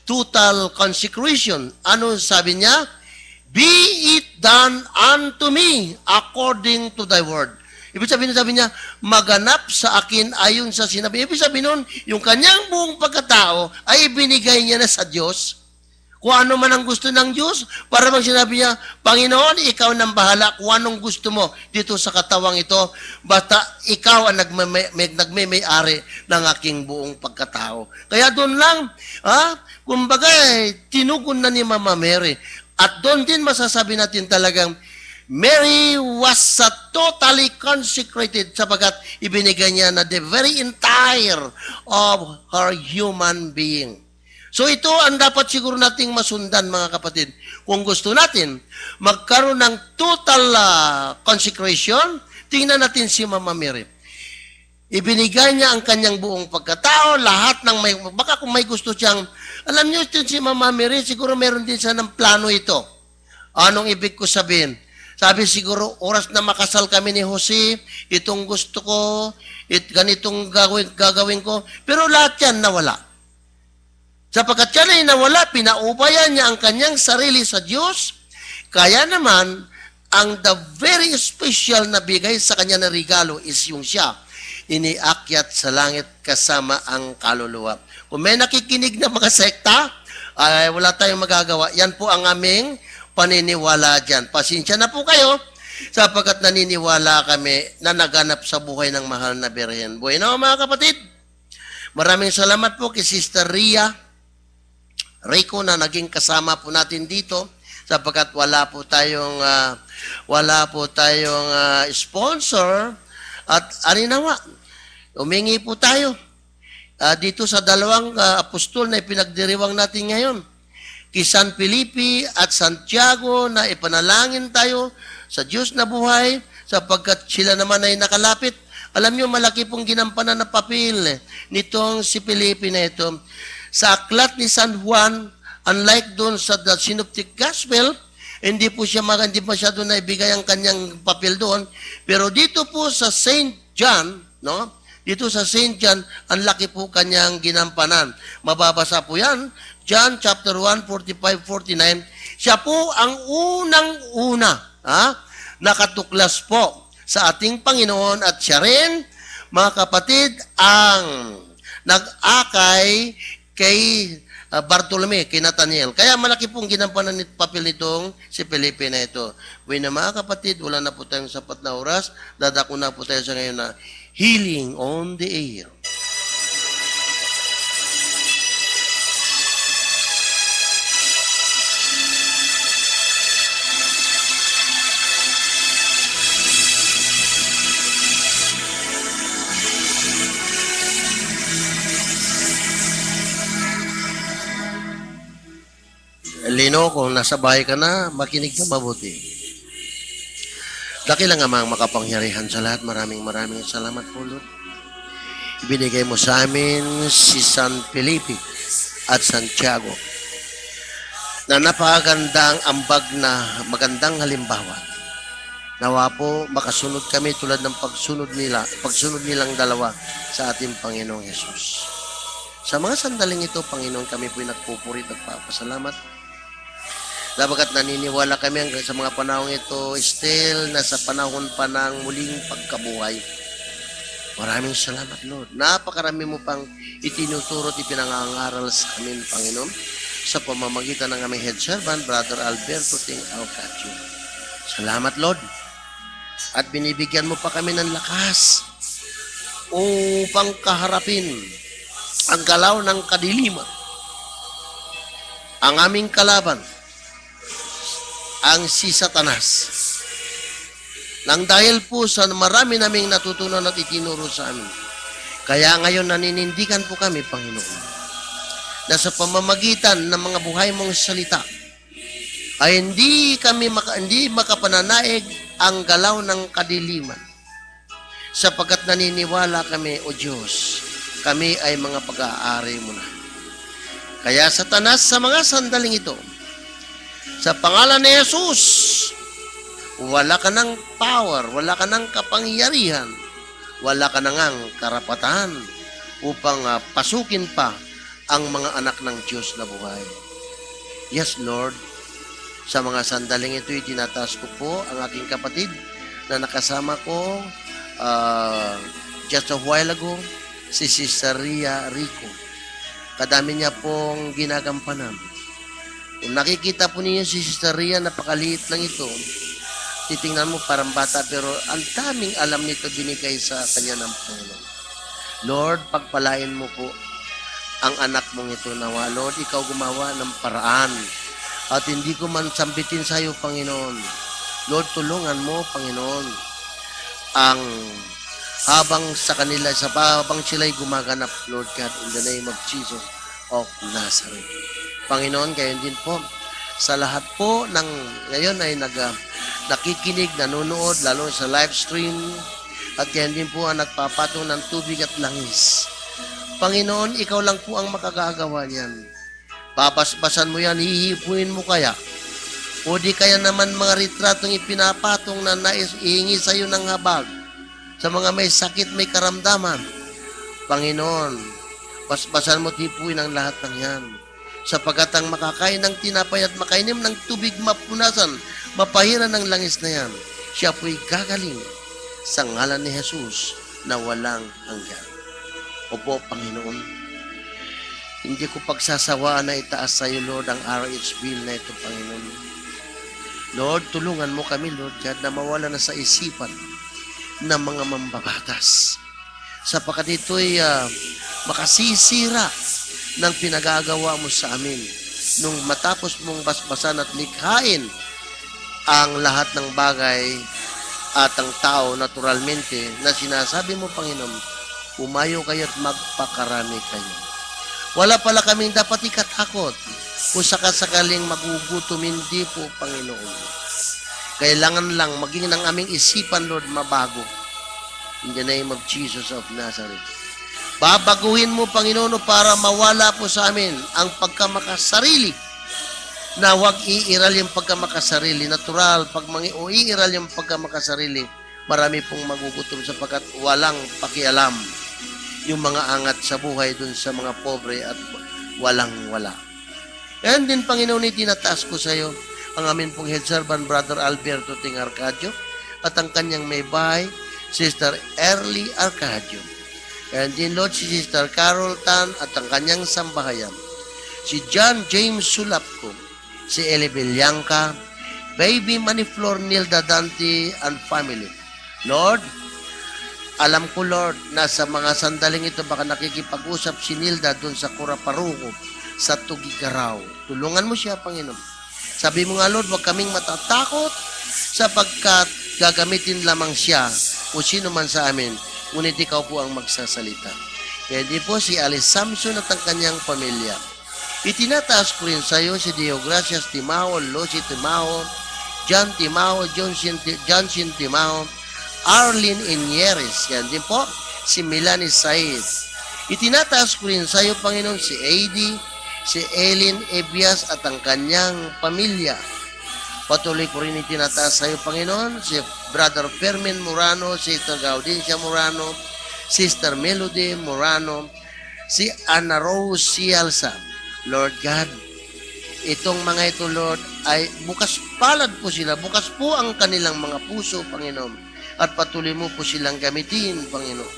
total consecration. Ano sabi niya? Be it done unto me according to thy word. Ibig sabi niya, maganap sa akin ayon sa sinabi. Ibig sabihin nun, yung kanyang buong pagkatao ay ibinigay niya na sa Diyos. Kung ano man ang gusto ng Diyos, para bang sinabi niya, Panginoon, ikaw nang bahala kung anong gusto mo dito sa katawang ito, basta ikaw ang nagmay-ari ng aking buong pagkatao. Kaya doon lang, kumbaga, tinugon na ni Mama Mary. At doon din masasabi natin talagang, Mary was totally consecrated sapagkat ibinigay niya na the very entire of her human being. So ito ang dapat siguro nating masundan mga kapatid. Kung gusto natin magkaroon ng total consecration, tingnan natin si Mama Mary. Ibinigay niya ang kanyang buong pagkatao, lahat ng baka kung may gusto siyang, alam niyo si Mama Mary, siguro meron din siya ng plano ito. Anong ibig ko sabihin? Sabi siguro, oras na makasal kami ni Jose, itong gusto ko, ganitong gagawin ko. Pero lahat yan nawala. Sapagkat yan ay nawala, pinaubayan niya ang kanyang sarili sa Diyos. Kaya naman, ang the very special na bigay sa kanya na regalo is yung siya. Iniakyat sa langit kasama ang kaluluwa. Kung may nakikinig na mga sekta, ay wala tayong magagawa. Yan po ang aming paniniwala dyan. Pasensya na po kayo sapagkat naniniwala kami na naganap sa buhay ng mahal na birhen. Bueno mga kapatid, maraming salamat po kay Sister Rico na naging kasama po natin dito sapagkat wala po tayong sponsor at aninawa. Umingi po tayo dito sa dalawang apostol na ipinagdiriwang natin ngayon. Kay San Felipe at Santiago na ipanalangin tayo sa Diyos na buhay sapagkat sila naman ay nakalapit. Alam niyo, malaki pong ginampanan na papel nitong si Felipe na ito. Sa aklat ni San Juan, unlike doon sa the Synoptic Gospel, hindi masyado na ibigay ang kanyang papel doon. Pero dito po sa St. John, no? Dito sa St. John, ang laki po kanyang ginampanan. Mababasa po yan, John chapter 1, 45-49. Siya po ang unang-una nakatuklas po sa ating Panginoon at siya rin, mga kapatid, ang nag-akay kay Bartolome, kay Nathaniel. Kaya malaki pong ginampanan ng papel nitong si Felipe na ito. Bueno, mga kapatid, wala na po tayong sapat na oras. Dadako na po tayo sa ngayon na Healing on the Air. Lino, kung nasa bahay ka na, makinig ka mabuti. Dakilang amang makapangyarihan sa lahat. Maraming salamat po, Lord. Ibinigay mo sa amin si San Felipe at Santiago na napakagandang ambag na magandang halimbawa. Nawa po, makasunod kami tulad ng pagsunod nilang dalawa sa ating Panginoong Yesus. Sa mga sandaling ito, Panginoon, kami po'y nagpupuri at nagpapasalamat. Dabagat naniniwala kami hanggang sa mga panahon ito, still nasa panahon pa ng muling pagkabuhay. Maraming salamat, Lord. Napakarami mo pang itinuturo at ipinangangaral sa amin, Panginoon, sa pamamagitan ng aming head servant, Brother Alberto Ting Alcacio. Salamat, Lord. At binibigyan mo pa kami ng lakas upang kaharapin ang galaw ng kadiliman, ang aming kalaban, ang si Satanas. Nang dahil po sa marami naming natutunan at itinuro sa amin, Kaya ngayon naninindigan po kami, Panginoon, na sa pamamagitan ng mga buhay mong salita, ay hindi makapananaig ang galaw ng kadiliman. Sapagkat naniniwala kami, O Diyos, kami ay mga pag-aari mo na. Kaya Satanas, sa mga sandaling ito, sa pangalan ni Jesus, wala ka ng power, wala ka ng kapangyarihan, wala ka nang karapatan upang pasukin pa ang mga anak ng Diyos na buhay. Yes, Lord. Sa mga sandaling ito, itinataas ko po ang aking kapatid na nakasama ko just a while ago, si Sister Ria Rico. Kadami niya pong ginagampanan. Kung nakikita po niyo si Sister Ria, napakaliit lang ito. Titingnan mo parang bata, pero ang daming alam nito binigay sa kanya ng Panginoon. Lord, pagpalain mo po ang anak mong ito nawa. Lord, ikaw gumawa ng paraan. At hindi ko man sambitin sa iyo, Panginoon. Lord, tulungan mo, Panginoon, ang habang sila'y gumaganap, Lord God, in the name of Jesus of Nazareth. Panginoon, gayon din po, sa lahat po ng ngayon ay nakikinig, nanonood, lalo sa live stream, at gayon din po ang nagpapatong ng tubig at langis. Panginoon, ikaw lang po ang makagagawa niyan. Babasbasan mo yan, hihipuin mo kaya. O di kaya naman mga retratong ipinapatong na ihingi sa iyo ng habag. Sa mga may sakit, may karamdaman. Panginoon, basbasan mo, hipuin ang lahat ng yan. Sapagat ang makakain ng tinapay at makainim ng tubig mapunasan, mapahiran ng langis na yan, siya po'y gagaling sa ngalan ni Jesus na walang hanggan. Opo, Panginoon. Hindi ko pagsasawaan na itaas sa iyo, Lord, ang RH bill na ito, Panginoon. Lord, tulungan mo kami, Lord God, na mawala na sa isipan ng mga mambabatas. Sapagkat ito'y makasisira ng pinagagawa mo sa amin. Nung matapos mong basbasan at likhain ang lahat ng bagay at ang tao naturalmente na sinasabi mo, Panginoon, umayo kayo at magpakarami kayo. Wala pala kaming dapat ikatakot kung sakasakaling magugutom, hindi po, Panginoon. Kailangan lang maging ng aming isipan, Lord, mabago. In the name of Jesus of Nazareth. Babaguhin mo, Panginoon, para mawala po sa amin ang pagkamakasarili na huwag iiral yung pagkamakasarili. Natural, pag iiral yung pagkamakasarili, marami pong magugutom sapagkat walang pakialam yung mga angat sa buhay dun sa mga pobre at walang-wala. Yan din, Panginoon, itinataas ko sa iyo ang amin pong head servant, Brother Alberto Ting Arcadio, at ang kanyang may bahay, Sister Early Arcadio. Yan din, Lord, si Sister Carol Tan at ang kanyang sambahayan, si John James Sulapco, si Eli Villanca, Baby Maniflor Nilda Dante and family. Lord, alam ko, Lord, na sa mga sandaling ito baka nakikipag-usap si Nilda doon sa Kuraparuko, sa Tugigaraw. Tulungan mo siya, Panginoon. Sabi mo nga, Lord, huwag kaming matatakot sapagkat gagamitin lamang siya o sino man sa amin, ngunit ikaw po ang magsasalita. Kaya di po si Alice Samson at ang kanyang pamilya. Itinataas ko rin sa iyo si Deogracias Timao, Lucy Timao, John Timao, Johnson Timao, Arlene Inyeres. Yan din po, si Melanie Said. Itinataas ko rin sa iyo, Panginoon, si AD, si Eileen Ebias at ang kanyang pamilya. Patuloy ko rin itinataas sa iyo, Panginoon, si Brother Fermin Morano, Sister Gaudencia Morano, Sister Melody Morano, si Ana Rose Sialsa. Lord God, itong mga ito, Lord, ay bukas palad po sila, bukas po ang kanilang mga puso, Panginoon. At patuloy mo po silang gamitin, Panginoon.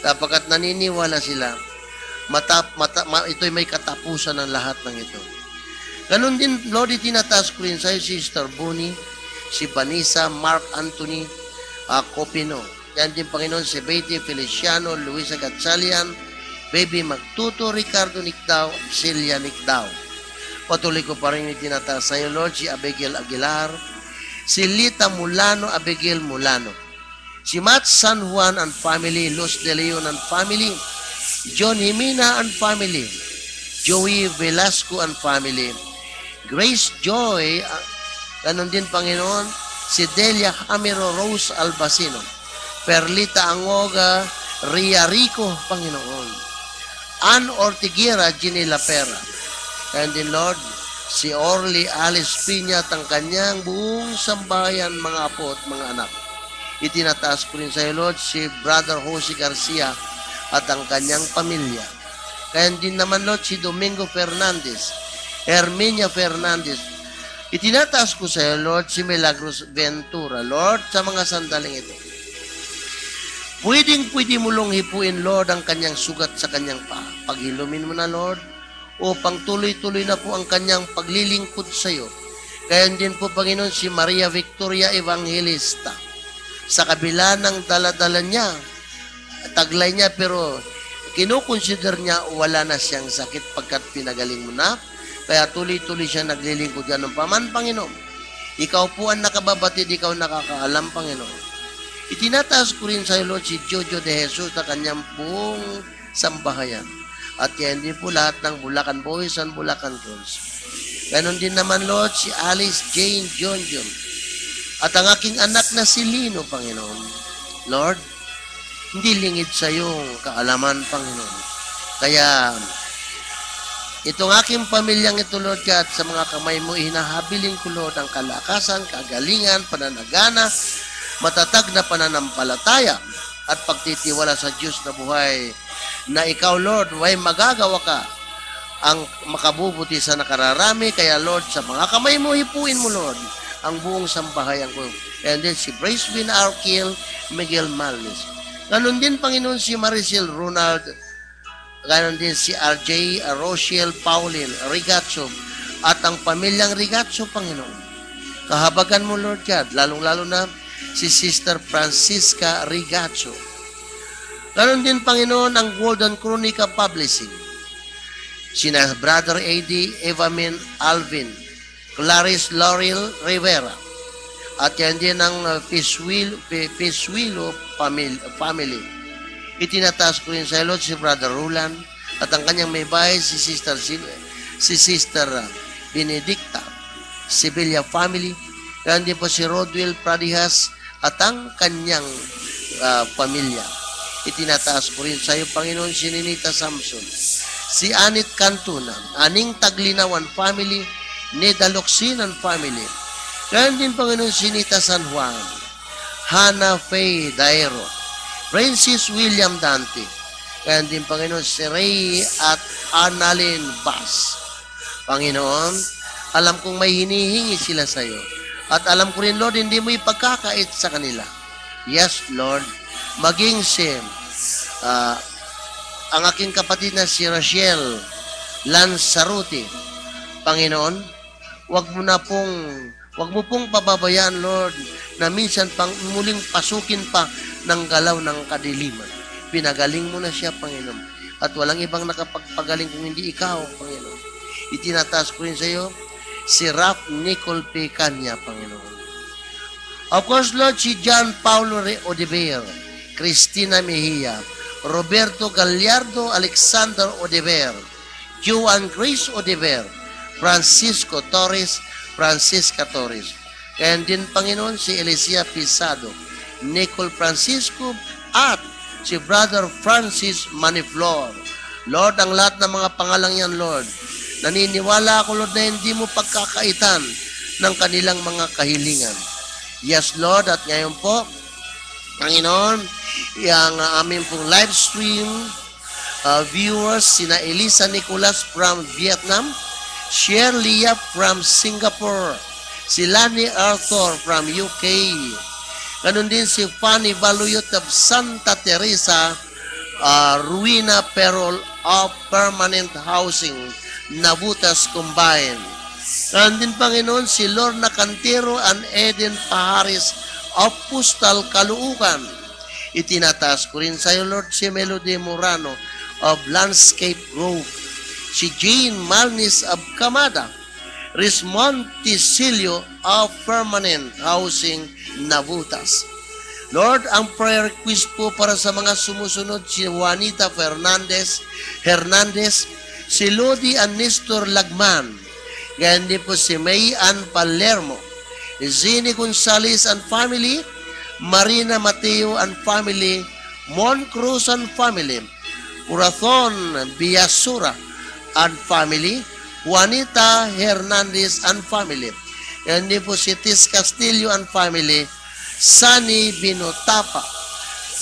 Sapagkat naniniwala sila, ito'y may katapusan ng lahat ng ito. Ganon din, Lord, itinataas ko rin sa iyo, Sister Bonnie, si Vanessa, Mark Anthony, Copino. Yan din, Panginoon, si Betty Feliciano, Luisa Gatsalian, Baby Magtuto, Ricardo Nicdao, Celia Nicdao. Patuloy ko pa rin itinataas sa iyo, Lord, si Abigail Aguilar, si Lita Mulano, Abigail Mulano. si Matt San Juan and family, Luz De Leon and family, John Jimena and family, Joey Velasco and family, Grace Joy, ganun din Panginoon, si Delia Hamiro Rose Albacino, Perlita Angoga, Ria Rico, Panginoon, Ann Ortiguera, Ginny Lapera, and then Lord, si Orly Alice Piña at ang kanyang buong sambahayan, mga apo at mga anak. Itinataas ko rin sa iyo, Lord, si Brother Jose Garcia at ang kanyang pamilya. Kaya din naman, Lord, si Domingo Fernandez, Herminia Fernandez. Itinataas ko sa iyo, Lord, si Milagros Ventura. Lord, sa mga sandaling ito, pwede mo long hipuin, Lord, ang kanyang sugat sa kanyang paa. Paghilumin mo na, Lord, upang tuloy-tuloy na po ang kanyang paglilingkod sa iyo. Kaya din po, Panginoon, si Maria Victoria Evangelista. Sa kabila ng daladala niya, taglay niya, pero kinukonsider niya wala na siyang sakit pagkat pinagaling mo na. Kaya tuloy-tuloy siya naglilingkod ganun pa man, Panginoon. Ikaw po ang nakababatid, ikaw nakakaalam, Panginoon. Itinataas ko rin sa iyo, Lord, si Jojo de Jesus na kanyang buong sambahayan. At yan din po lahat ng Bulacan Boys and Bulacan Girls. Ganon din naman, Lord, si Alice Jane John. At ang aking anak na si Lino, Panginoon. Lord, hindi lingid sa iyong kaalaman, Panginoon. Kaya, itong aking pamilyang ito, Lord God, sa mga kamay mo, hinahabiling ko, Lord, ang kalakasan, kagalingan, pananagana, matatag na pananampalataya, at pagtitiwala sa Diyos na buhay, na ikaw, Lord, way magagawa ka ang makabubuti sa nakararami. Kaya, Lord, sa mga kamay mo, hipuin mo, Lord, ang buong sambahayan ko. And then si Bracevin Arkil, Miguel Malnes. Ganon din, Panginoon, si Maricel Ronald. Ganon din si RJ, Rochelle Pauline, Rigazzo. At ang pamilyang Rigazzo, Panginoon. Kahabagan mo, Lord God, lalong-lalo na si Sister Francisca Rigazzo. Ganon din, Panginoon, ang Golden Chronica Publishing. Sina Brother A.D. Evamin Alvin, Clarice Laurel Rivera, at yan din ang Piswilo family. Itinataas ko rin sa Lord si Brother Roland at ang kanyang may bahay si Sister Benedicta, Sibilia family, yan din po si Rodwell Pradihas at ang kanyang pamilya. Itinataas ko rin sa iyo, Panginoon, si Ninita Samson, si Anit Cantunan, Aning Taglinawan family, Neda Loxinan family. Kaya din, Panginoon, si Nita San Juan, Hannah Faye Daero, Francis William Dante. Kaya din, Panginoon, si Ray at Annalyn Bass. Panginoon, alam kong may hinihingi sila sa iyo. At alam ko rin, Lord, hindi mo ipagkakait sa kanila. Yes, Lord, maging si ang aking kapatid na si Rachel Lanzarote. Panginoon, wag mo pong pababayaan, Lord, na minsan pang muling pasukin pa ng galaw ng kadiliman. Pinagaling mo na siya, Panginoon. At walang ibang nakapagpagaling kung hindi ikaw, Panginoon. Itinataas ko rin sa iyo si Raf Nicole P. Kanya, Panginoon. Of course, Lord, si John Paulo Odiver, Cristina Mejia, Roberto Gallardo, Alexander Odiver, Joan Grace Odiver, Francisco Torres, Francisca Torres. And din, Panginoon, si Elicia Pisado, Nicole Francisco, at si Brother Francis Maniflor. Lord, ang lahat ng mga pangalang yan, Lord, naniniwala ako, Lord, na hindi mo pagkakaitan ng kanilang mga kahilingan. Yes, Lord, at ngayon po, Panginoon, yung aming pong live stream viewers, sina Elisa Nicolas from Vietnam, Shirley from Singapore, si Lani Arthur from UK, ganun din si Fanny Valuyot of Santa Teresa, Ruina Perol of Permanent Housing, Nabutas Combined. Ganun din, Panginoon, si Lorna Cantero and Eden Paharis of Postal Caloocan. Itinataas ko rin sa iyo, Lord, si Melody Morano of Landscape Grove, si Jane Malnis of Camada, Rismond Tisilio of Permanent Housing, Nabutas. Lord, ang prayer request po para sa mga sumusunod, si Juanita Hernandez, si Lodi Nestor Lagman, ganyan din po si May Ann Palermo, Zini Gonzalez and family, Marina Mateo and family, Mon Cruz and family, Corazon Biasura and family, Juanita Hernandez and family, ganyan din po si Tis Castillo and family, Sunny Binotapa.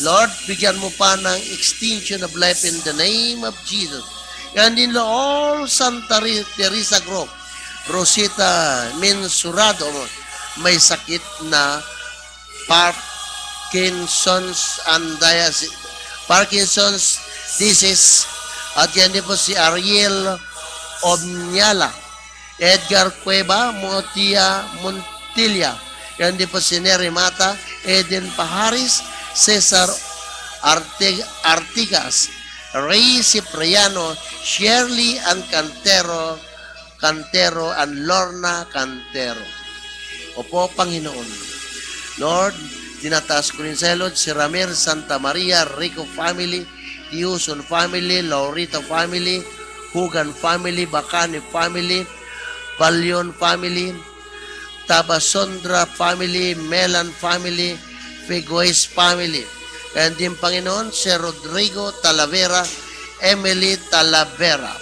Lord, bigyan mo pa ng extension of life in the name of Jesus. Yan din all Santa Teresa Group, Rosita Minsurado, may sakit na Parkinson's disease. At yan din po si Ariel Omniala, Edgar Cueva, Motia Montilla, yan din po si Nery Mata, Eden Paharis, Cesar Artigas, Ray Cipriano, Shirley and Cantero and Lorna Cantero. Opo, Panginoon. Lord, tinataas ko rin sa Lord, si Ramir Santa Maria, Rico family, Diuson family, Laurita family, Hugan family, Bacani family, Balyon family, Tabasondra family, Melan family, Figues family. And din Panginoon, si Rodrigo Talavera, Emily Talavera.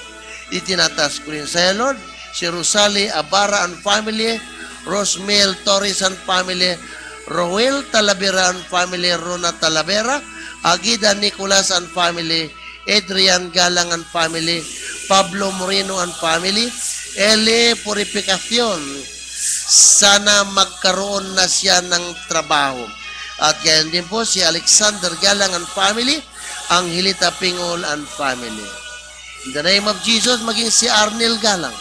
Itinatas ko rin sa Lord, si Rosalie Abara and family, Rosmel Torres and family, Roel Talavera and family, Rona Talavera, Agida Nicolas and family, Adrian Galang and family, Pablo Moreno and family, Ele Purificacion, sana magkaroon na siya ng trabaho. At ganyan din po si Alexander Galang and family, Angelita Pingol and family. In the name of Jesus, maging si Arnel Galang,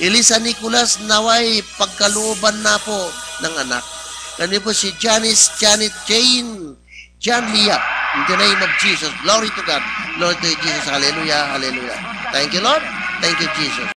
Elisa Nicolas, naway pagkalooban na po ng anak. Ganyan po si Janet Jane, John Lia. In the name of Jesus, glory to God, glory to Jesus, hallelujah, hallelujah. Thank you, Lord. Thank you, Jesus.